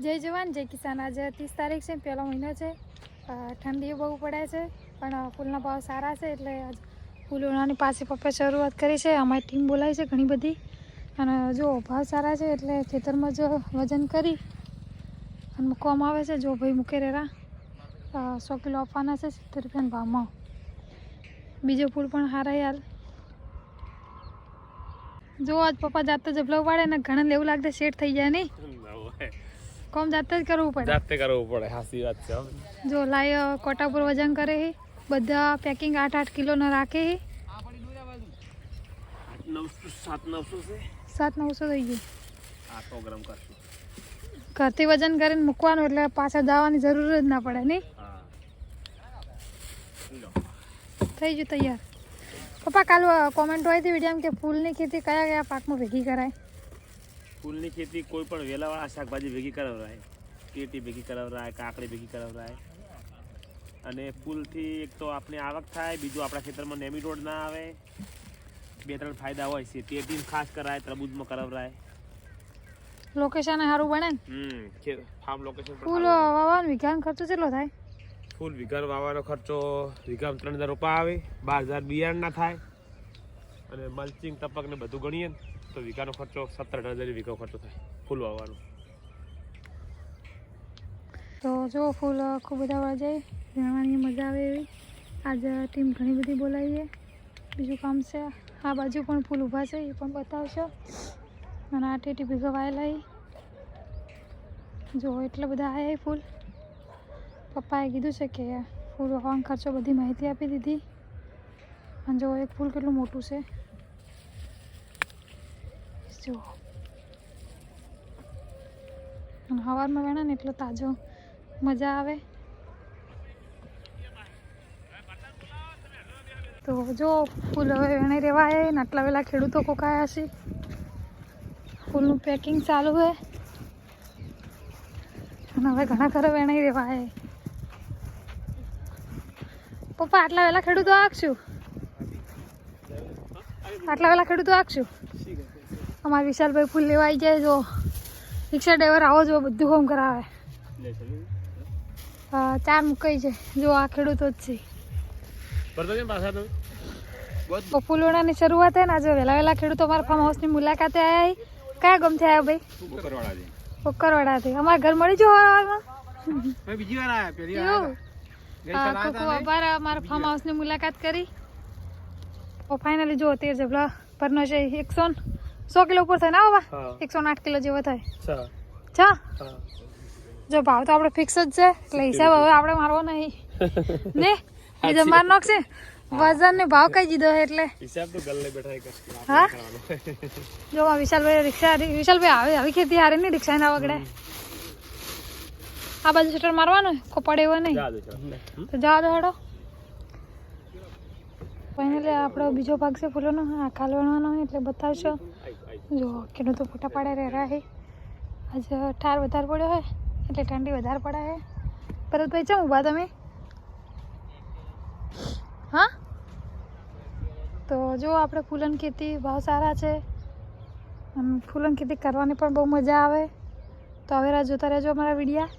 જય જવાન જય કિસાન। આજે 30 તારીખ છે, પહેલો મહિનો છે। ઠંડી બહુ પડે છે પણ ફૂલના ભાવ સારા છે એટલે આજ ફૂલ ઉણાની પાછી પપ્પા શરૂઆત કરી છે। અમારી ટીમ બોલાવી છે ઘણી બધી અને જો ભાવ સારા છે એટલે ખેતરમાં જો વજન કરી અને મૂકવામાં આવે છે। જો ભાઈ મૂકે રેરા 100 કિલો આપવાના છે 70 રૂપિયાના ભાવમાં। બીજો ફૂલ પણ સારા યાર। જો આજ પપ્પા જાતે જબલો પાડે ને ઘણા એવું લાગતું સેટ થઈ જાય નહીં। કોમ જાતે જ કરવું પડે હાસી વાત છે। જો લાય કોટા પર વજન કરે હે બધા પેકિંગ 8-8 કિલો ના રાખે હે। 7-900 થઈ ગયું। 800 ગ્રામ કરશું ઘરથી વજન કરીને મૂકવાનું એટલે પાછા જવાની જરૂર જ ના પડે નહીં। થઈ ગયું તૈયાર। પપ્પા કાલ કોમેન્ટ આવી હતી વિડીયોમાં કે ફૂલની ખેતી કયા કયા પાકમાં ભેગી કરાય? ફૂલની ખેતી કોઈ પણ વેલાવાળા શાકભાજી ભેગી કરાવરાય, કેટી ભેગી કરાવરાય, કાકડી ભેગી કરાવરાય અને ફૂલથી એક તો આપણે આવક થાય, બીજું આપણા ખેતરમાં નેમીટોડ ના આવે। 2-3 ફાયદા હોય છે। તેટીમ ખાસ કરાય, તરબૂજમાં કરાવરાય। લોકેશન સારું બને ને? ફાર્મ લોકેશન ફૂલ વાવવાનો વીઘાનો ખર્ચો કેટલો થાય? ફૂલ વીઘાનો વાવવાનો ખર્ચો વીઘામાં 3000 રૂપિયા આવે। 12000 બિયારણના થાય અને મલ્ચિંગ ટપક ને બધું ગણીએ ને તો વીઘાનો ખર્ચો 17,000 વીઘો ખર્ચો થાય ફૂલ વાવવાનો। તો જો ફૂલ ખૂબ બધા વળે જાય, વીણવાની મજા આવે એવી। આજે ટીમ ઘણી બધી બોલાવીએ। બીજું કામ છે આ બાજુ પણ ફૂલ ઊભા છે એ પણ બતાવશો અને આ ટેટી ભેગા વાયેલા જો એટલા બધા આવ્યા ફૂલ। પપ્પાએ કીધું છે કે ફૂલ વાવવાનો ખર્ચો બધી માહિતી આપી દીધી અને જો એક ફૂલ કેટલું મોટું છે જો અને સવારમાં વેણા ને એટલો તાજો મજા આવે। તો જો ફૂલ હવે વેણાઈ રહેવા આવ્યા ને આટલા વેલા ખેડૂતો કોકાયા છે। ફૂલનું પેકિંગ ચાલુ છે અને હવે ઘણા ઘરે વેણાઈ રહેવા આવ્યા। પપ્પા આટલા વેલા ખેડૂતો આખશું? આટલા વેલા ખેડૂતો આખશું? અમારા વિશાલભાઈ ફૂલ લેવા આવી જાય। જો રિક્ષા ડ્રાઈવર આવો જો બધું કામ કરાવે। 4 મુકાઈ છે જો આ ખેડૂતો જ છે। ફૂલોણાની શરૂઆત है ना। आज वेला वेला खेडूतो हमारा फार्म हाउस ની મુલાકાતે આયા। કયા ગામથી આયા ભાઈ? કોકરવાડાથી। અમારા ઘર મળી જો વારમાં મેં બીજી વાર આયા, પહેલી વાર આયા। કોકો આભાર અમારા ફાર્મ હાઉસ ની મુલાકાત કરી। ઓ ફાઇનલી જો 13 જબલા પરનો છે 100 કિલો ઉપર થાય ના બાબા? 108 કિલો જેવો થાય। જો ભાવ તો આપણે ફિક્સ જ છે એટલે હિસાબ હવે આપણે મારવો નહીં ને બીજો માર નાખશે। વજન ને ભાવ કઈ દીધો એટલે હિસાબ તો ગલ્લે બેઠા એક હા જો વિશાલભાઈ રિક્ષા વિશાલભાઈ આવે આવી ખેતી હારે ને રિક્ષા ના વગડે। આ બાજુ શટર મારવાનું કો પડે એવો નહીં તો જવા દો હેડો। ફાઇનલી આપણો બીજો ભાગ છે ફૂલોનો। આ કાલ વણવાનો એટલે બતાવશો। જો ખેડૂતો ફોટા પાડે રહ્યા છે। આજે ઠાર વધારે પડ્યો હોય એટલે ઠંડી વધારે પડે છે। ભરતભાઈ ચમ ઊભા તમે? હા તો જો આપણે ફૂલન ખેતી ભાવ સારા છે અને ફૂલન ખેતી કરવાની પણ બહુ મજા આવે। તો હવે જોતા રહેજો અમારા વિડીયા।